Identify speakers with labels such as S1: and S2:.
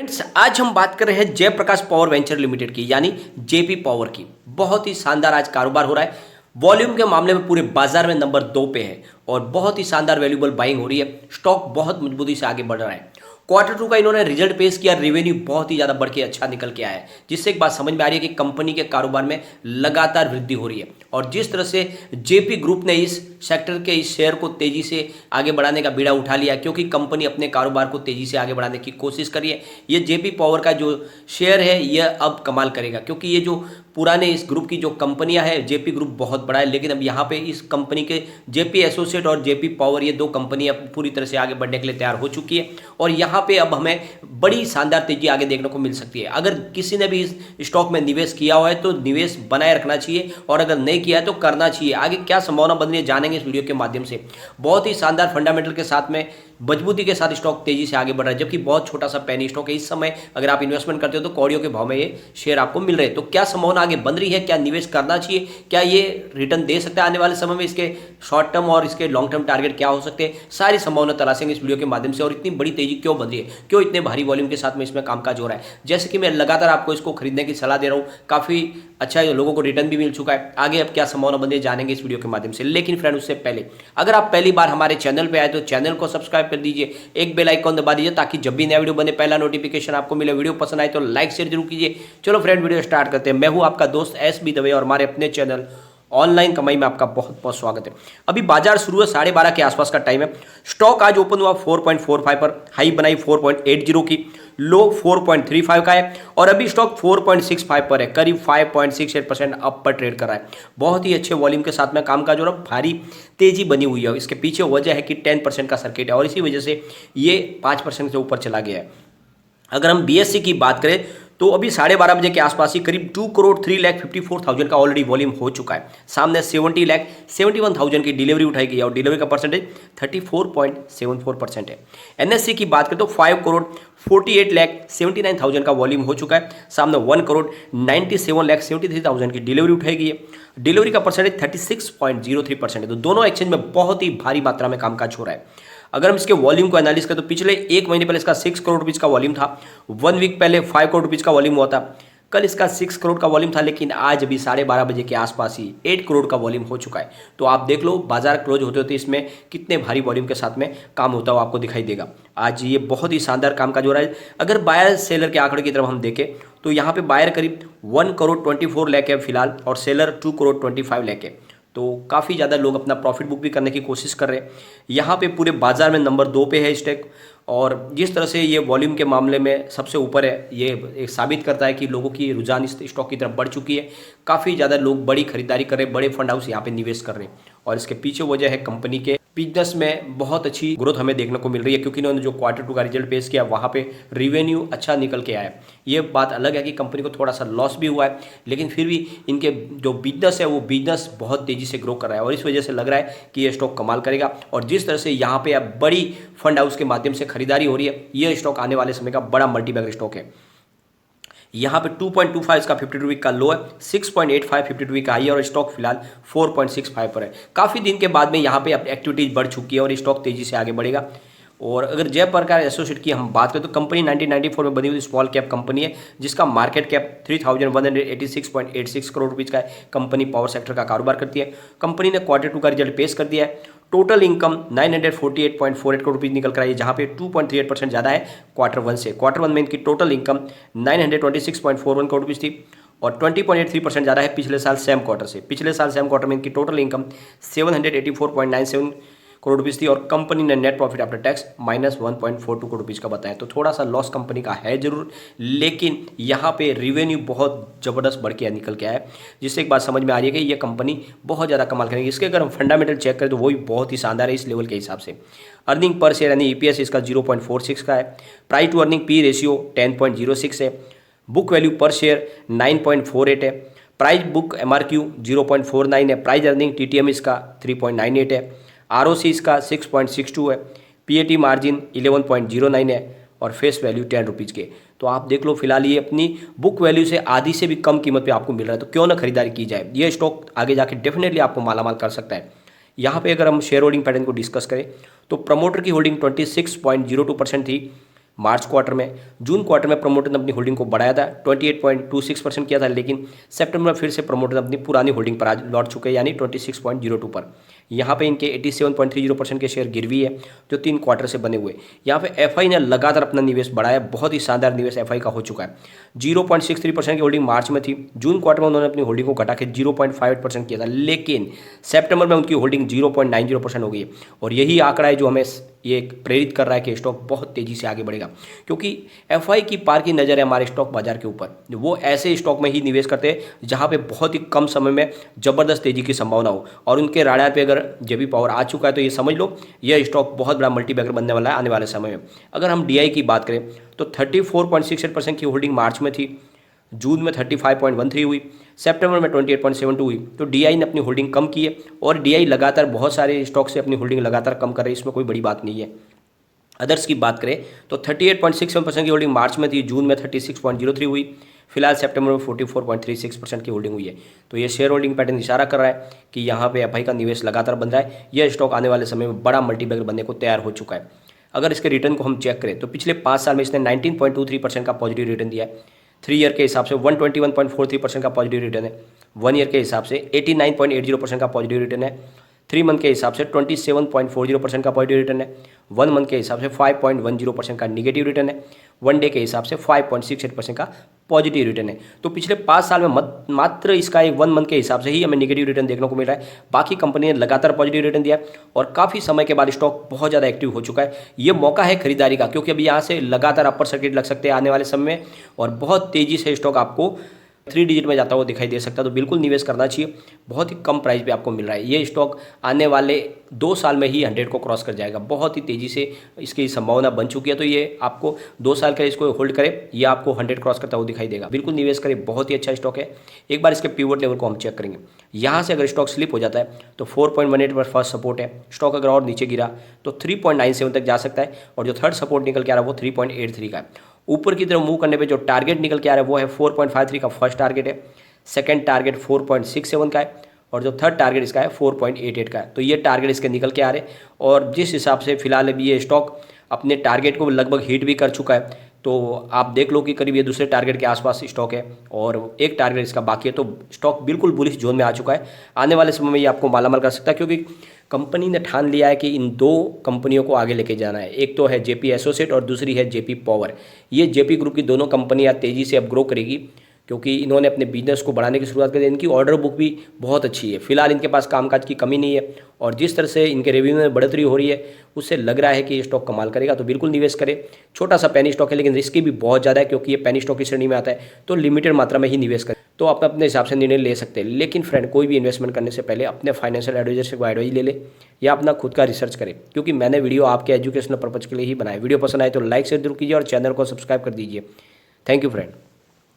S1: Friends, आज हम बात कर रहे हैं जयप्रकाश पावर वेंचर लिमिटेड की यानी जेपी पावर की। बहुत ही शानदार आज कारोबार हो रहा है। वॉल्यूम के मामले में पूरे बाजार में नंबर 2 पे है और बहुत ही शानदार वैल्यूबल बाइंग हो रही है। स्टॉक बहुत मजबूती से आगे बढ़ रहा है। क्वार्टर 2 का इन्होंने रिजल्ट पेश किया, रेवेन्यू बहुत ही ज़्यादा बढ़ के अच्छा निकल के आया है, जिससे एक बात समझ में आ रही है कि कंपनी के कारोबार में लगातार वृद्धि हो रही है। और जिस तरह से जेपी ग्रुप ने इस सेक्टर के इस शेयर को तेजी से आगे बढ़ाने का बीड़ा उठा लिया, क्योंकि कंपनी अपने कारोबार को तेजी से आगे बढ़ाने की कोशिश कर रही है। ये जेपी पावर का जो शेयर है यह अब कमाल करेगा, क्योंकि ये जो पुराने इस ग्रुप की जो कंपनियां हैं, जेपी ग्रुप बहुत बड़ा है, लेकिन अब यहाँ पे इस कंपनी के जेपी एसोसिएट और जेपी पावर, ये दो कंपनियां पूरी तरह से आगे बढ़ने के लिए तैयार हो चुकी है। और यहाँ पे अब हमें बड़ी शानदार तेजी आगे देखने को मिल सकती है। अगर किसी ने भी इस स्टॉक में निवेश किया हुआ है तो निवेश बनाए रखना चाहिए, और अगर नहीं किया है तो करना चाहिए। आगे क्या संभावना बन रही है जानेंगे इस वीडियो के माध्यम से। बहुत ही शानदार फंडामेंटल के साथ में मजबूती के साथ स्टॉक तेजी से आगे बढ़ रहा है, जबकि बहुत छोटा सा पैनी स्टॉक है। इस समय अगर आप इन्वेस्टमेंट करते हो तो कौड़ियों के भाव में ये शेयर आपको मिल रहे हैं। तो क्या संभावना आगे बन रही है, क्या निवेश करना चाहिए, क्या ये रिटर्न दे सकता है आने वाले समय में, इसके शॉर्ट टर्म और इसके लॉन्ग टर्म टारगेट क्या हो सकते हैं, सारी संभावना तलाशेंगे इस वीडियो के माध्यम से। और इतनी बड़ी तेजी क्यों बन रही है, क्यों इतने भारी वॉल्यूम के साथ में इसमें कामकाज हो रहा है। जैसे कि मैं लगातार आपको इसको खरीदने की सलाह दे रहा हूँ, काफी अच्छा लोगों को रिटर्न भी मिल चुका है। आगे अब क्या संभावना बन रही है जानेंगे इस वीडियो के माध्यम से। लेकिन फ्रेंड, उससे पहले अगर आप पहली बार हमारे चैनल पे आए तो चैनल को सब्सक्राइब कर दीजिए, एक बेल आइकॉन दबा दीजिए, ताकि जब भी नया वीडियो बने पहला नोटिफिकेशन आपको मिले। वीडियो पसंद आए तो लाइक शेयर जरूर कीजिए। चलो फ्रेंड, वीडियो स्टार्ट करते हैं। मैं हूं आपका दोस्त एस.बी. दवे और हमारे अपने चैनल ऑनलाइन कमाई में आपका बहुत बहुत स्वागत है। अभी बाजार शुरू है, 12:30 के आसपास का टाइम है। स्टॉक आज ओपन हुआ 4.45 पर, हाई बनाई 4.80 की, लो 4.35 का है, और अभी स्टॉक 4.65 पर है, करीब 5.68% अप पर ट्रेड कर रहा है। बहुत ही अच्छे वॉल्यूम के साथ में कामकाज हो रहा है, भारी तेजी बनी हुई है। इसके पीछे वजह है कि 10% का सर्किट है और इसी वजह से ये 5% से ऊपर चला गया है। अगर हम बीएससी की बात करें तो अभी 12:30 बजे के आसपास ही करीब 2,03,54,000 का ऑलरेडी वॉल्यूम हो चुका है। सामने 70,71,000 की डिलीवरी उठाई गई है और डिलीवरी का परसेंटेज 34.74% है। एनएससी की बात करें तो 5,48,79,000 का वॉल्यूम हो चुका है। सामने 1,97,73,000 की डिलीवरी उठाई गई है। डिलीवरी का परसेंटेज 36.03% है। तो दोनों एक्सचेंज में बहुत ही भारी मात्रा में कामकाज हो रहा है। अगर हम इसके वॉल्यूम को एनालिस करें तो पिछले एक महीने पहले इसका 6 करोड़ रुपीज़ का वॉल्यूम था। 1 वीक पहले 5 करोड़ रुपीज़ का वॉल्यूम हुआ था। कल इसका 6 करोड़ का वॉल्यूम था, लेकिन आज अभी 12:30 बजे के आसपास ही 8 करोड़ का वॉल्यूम हो चुका है। तो आप देख लो बाजार क्लोज होते होते इसमें कितने भारी वॉल्यूम के साथ में काम होता हुआ आपको दिखाई देगा। आज ये बहुत ही शानदार कामकाज हो रहा है। अगर बायर सेलर के आंकड़े की तरफ हम देखें तो यहाँ पे बायर करीब 1 करोड़ 24 लाख है फिलहाल, और सेलर 2 करोड़ 25 लाख है। तो काफ़ी ज़्यादा लोग अपना प्रॉफिट बुक भी करने की कोशिश कर रहे हैं। यहाँ पे पूरे बाजार में नंबर 2 पे है स्टॉक, और जिस तरह से ये वॉल्यूम के मामले में सबसे ऊपर है, ये एक साबित करता है कि लोगों की रुझान इस स्टॉक की तरफ बढ़ चुकी है। काफ़ी ज़्यादा लोग बड़ी खरीदारी कर रहे हैं, बड़े फंड हाउस यहाँ पे निवेश कर रहे हैं, और इसके पीछे वजह है कंपनी के बिजनेस में बहुत अच्छी ग्रोथ हमें देखने को मिल रही है, क्योंकि इन्होंने जो क्वार्टर 2 का रिजल्ट पेश किया वहाँ पे रेवेन्यू अच्छा निकल के आया है। ये बात अलग है कि कंपनी को थोड़ा सा लॉस भी हुआ है, लेकिन फिर भी इनके जो बिजनेस है वो बिजनेस बहुत तेज़ी से ग्रो कर रहा है, और इस वजह से लग रहा है कि ये स्टॉक कमाल करेगा। और जिस तरह से यहाँ पे अब बड़ी फंड हाउस के माध्यम से खरीदारी हो रही है, ये स्टॉक आने वाले समय का बड़ा मल्टीबैगर स्टॉक है। यहाँ पे 2.25 इसका 52 वीक का लो है, 6.85 52 वीक का हाई है, और स्टॉक फिलहाल 4.65 पर है। काफ़ी दिन के बाद में यहाँ पे एक्टिविटीज बढ़ चुकी है और स्टॉक तेजी से आगे बढ़ेगा। और अगर जयप्रकाश एसोसिएट की हम बात करें तो कंपनी 1994 में बनी हुई स्मॉल कैप कंपनी है, जिसका मार्केट कैप 3,186.86 करोड़ रुपीज़ का है। कंपनी पावर सेक्टर का कारोबार करती है। कंपनी ने क्वार्टर 2 का रिजल्ट पेश कर दिया है। टोटल इनकम 948.48 करोड़ रुपीज़ निकल कर आई है, जहाँ पे 2.38% ज़्यादा है क्वार्टर 1 से। क्वार्टर 1 में इनकी टोटल इनकम 926.41 करोड़ रुपीज़ थी, और 20.83% ज़्यादा है पिछले साल सेम क्वार्टर से। पिछले साल सेम क्वार्टर में इनकी टोटल इनकम 784.97 करोड़ रुपीज़ थी, और कंपनी ने net profit after tax -1.42 crore rupees का बताया। तो थोड़ा सा लॉस कंपनी का है जरूर, लेकिन यहाँ पे रिवेन्यू बहुत ज़बरदस्त बढ़ के निकल के आया है, जिससे एक बात समझ में आ रही है कि ये कंपनी बहुत ज़्यादा कमाल करेगी। इसके अगर हम फंडामेंटल चेक करें तो वो भी बहुत ही शानदार है इस लेवल के हिसाब से। अर्निंग पर शेयर यानी EPS इसका 0.46 का है। Price to earning P ratio 10.06 है। बुक वैल्यू पर शेयर 9.48 है। प्राइस बुक MRQ 0.49 है। प्राइस अर्निंग TTM इसका 3.98 है। ROC इसका 6.62 है। PAT मार्जिन 11.09 है, और फेस वैल्यू 10 रुपीज़ के। तो आप देख लो फिलहाल ये अपनी बुक वैल्यू से आधी से भी कम कीमत पे आपको मिल रहा है, तो क्यों ना खरीदारी की जाए। ये स्टॉक आगे जाके डेफिनेटली आपको मालामाल कर सकता है। यहाँ पे अगर हम शेयर होल्डिंग पैटर्न को डिस्कस करें तो प्रमोटर की होल्डिंग 26.02% थी, मार्च क्वार्टर में। जून क्वार्टर में प्रमोटर ने अपनी होल्डिंग को बढ़ाया था, 28.26% किया था, लेकिन सितंबर में फिर से प्रमोटर अपनी पुरानी होल्डिंग पर आज लौट चुके हैं, यानी 26.02 पर। यहाँ पे इनके 87.30% के शेयर गिरवी है जो 3 क्वार्टर से बने हुए। यहाँ पे एफआई ने लगातार अपना निवेश बढ़ाया, बहुत ही शानदार निवेश एफआई का हो चुका है। 0.63% की होल्डिंग मार्च में थी, जून क्वार्टर में उन्होंने अपनी होल्डिंग को घटा के 0.58% किया था, लेकिन सितंबर में उनकी होल्डिंग 0.90% हो गई है। और यही आंकड़ा है जो हमें ये प्रेरित कर रहा है कि स्टॉक बहुत तेजी से आगे बढ़ेगा, क्योंकि एफआई की पार की नज़र है हमारे स्टॉक बाजार के ऊपर। वो ऐसे स्टॉक में ही निवेश करते हैं जहां पे बहुत ही कम समय में जबरदस्त तेजी की संभावना हो, और उनके राडार पे अगर जेबी पावर आ चुका है तो ये समझ लो यह स्टॉक बहुत बड़ा मल्टीबैगर बनने वाला है आने वाले समय में। अगर हम डीआई की बात करें तो 34.68% की होल्डिंग मार्च में थी, जून में 35.13 हुई, सितंबर में 28.72 हुई। तो डीआई ने अपनी होल्डिंग कम की है, और डीआई लगातार बहुत सारे स्टॉक से अपनी होल्डिंग लगातार कम कर रही है, इसमें कोई बड़ी बात नहीं है। अदर्स की बात करें तो 38.67% की होल्डिंग मार्च में थी, जून में 36.03 हुई, फिलहाल सितंबर में 44.36% की होल्डिंग हुई है। तो ये शेयर होल्डिंग पैटर्न इशारा कर रहा है कि यहाँ पे एफआई का निवेश लगातार बन रहा है, यह स्टॉक आने वाले समय में बड़ा मल्टीबैगर बनने को तैयार हो चुका है। अगर इसके रिटर्न को हम चेक करें तो पिछले 5 साल में इसने 19.23% का पॉजिटिव रिटर्न दिया है, 3 ईयर के हिसाब से 121.43% का पॉजिटिव रिटर्न है, 1 ईयर के हिसाब से 89.80% का पॉजिटिव रिटर्न है, 3 मंथ के हिसाब से 27.40% का पॉजिटिव रिटर्न है, 1 मंथ के हिसाब से 5.10% का निगेटिव रिटर्न है, 1 डे के हिसाब से 5.68% का पॉजिटिव रिटर्न है। तो पिछले 5 साल में मात्र इसका एक 1 मंथ के हिसाब से ही हमें निगेटिव रिटर्न देखने को मिल रहा है, बाकी कंपनी ने लगातार पॉजिटिव रिटर्न दिया है, और काफ़ी समय के बाद स्टॉक बहुत ज़्यादा एक्टिव हो चुका है। ये मौका है खरीदारी का, क्योंकि अभी यहाँ से लगातार अपर सर्किट लग सकते हैं आने वाले समय में, और बहुत तेज़ी से स्टॉक आपको 3 डिजिट में जाता हुआ दिखाई दे सकता है। तो बिल्कुल निवेश करना चाहिए, बहुत ही कम प्राइस पे आपको मिल रहा है। ये स्टॉक आने वाले 2 साल में ही 100 को क्रॉस कर जाएगा, बहुत ही तेज़ी से इसकी संभावना बन चुकी है। तो ये आपको 2 साल का इसको होल्ड करे, ये आपको 100 क्रॉस करता हुआ दिखाई देगा। बिल्कुल निवेश करें, बहुत ही अच्छा स्टॉक है। एक बार इसके पिवट लेवल को हम चेक करेंगे, यहाँ से अगर स्टॉक स्लिप हो जाता है तो 4.18 पर फर्स्ट सपोर्ट है, स्टॉक अगर और नीचे गिरा तो 3.97 तक जा सकता है, और जो थर्ड सपोर्ट निकल के आ रहा है वो 3.83 का है। ऊपर की तरफ मूव करने पे जो टारगेट निकल के आ रहा है वो है 4.53 का फर्स्ट टारगेट है, सेकंड टारगेट 4.67 का है, और जो थर्ड टारगेट इसका है 4.88 का है। तो ये टारगेट इसके निकल के आ रहे हैं, और जिस हिसाब से फिलहाल अभी ये स्टॉक अपने टारगेट को लगभग हिट भी कर चुका है, तो आप देख लो कि करीब ये दूसरे टारगेट के आसपास स्टॉक है, और एक टारगेट इसका बाकी है। तो स्टॉक बिल्कुल बुलिश जोन में आ चुका है, आने वाले समय में ये आपको मालामाल कर सकता है, क्योंकि कंपनी ने ठान लिया है कि इन 2 कंपनियों को आगे लेके जाना है। एक तो है जेपी एसोसिएट और दूसरी है जेपी पावर। ये जेपी ग्रुप की दोनों कंपनियां तेज़ी से अब ग्रो करेगी, क्योंकि इन्होंने अपने बिजनेस को बढ़ाने की शुरुआत कर दी। इनकी ऑर्डर बुक भी बहुत अच्छी है, फिलहाल इनके पास कामकाज की कमी नहीं है, और जिस तरह से इनके रेवेन्यू में बढ़ोतरी हो रही है उससे लग रहा है कि ये स्टॉक कमाल करेगा। तो बिल्कुल निवेश करें। छोटा सा पेनी स्टॉक है, लेकिन रिस्की भी बहुत ज़्यादा है, क्योंकि ये पेनी स्टॉक की श्रेणी में आता है, तो लिमिटेड मात्रा में ही निवेश करें। तो आप अपने हिसाब से निर्णय ले सकते हैं, लेकिन फ्रेंड कोई भी इन्वेस्टमेंट करने से पहले अपने फाइनेंशियल एडवाइजर से एडवाइस ले ले, या अपना खुद का रिसर्च करें, क्योंकि मैंने वीडियो आपके एजुकेशनल पर्पज़ के लिए ही बनाया। वीडियो पसंद आए तो लाइक शेयर जरूर कीजिए, और चैनल को सब्सक्राइब कर दीजिए। Thank you friend.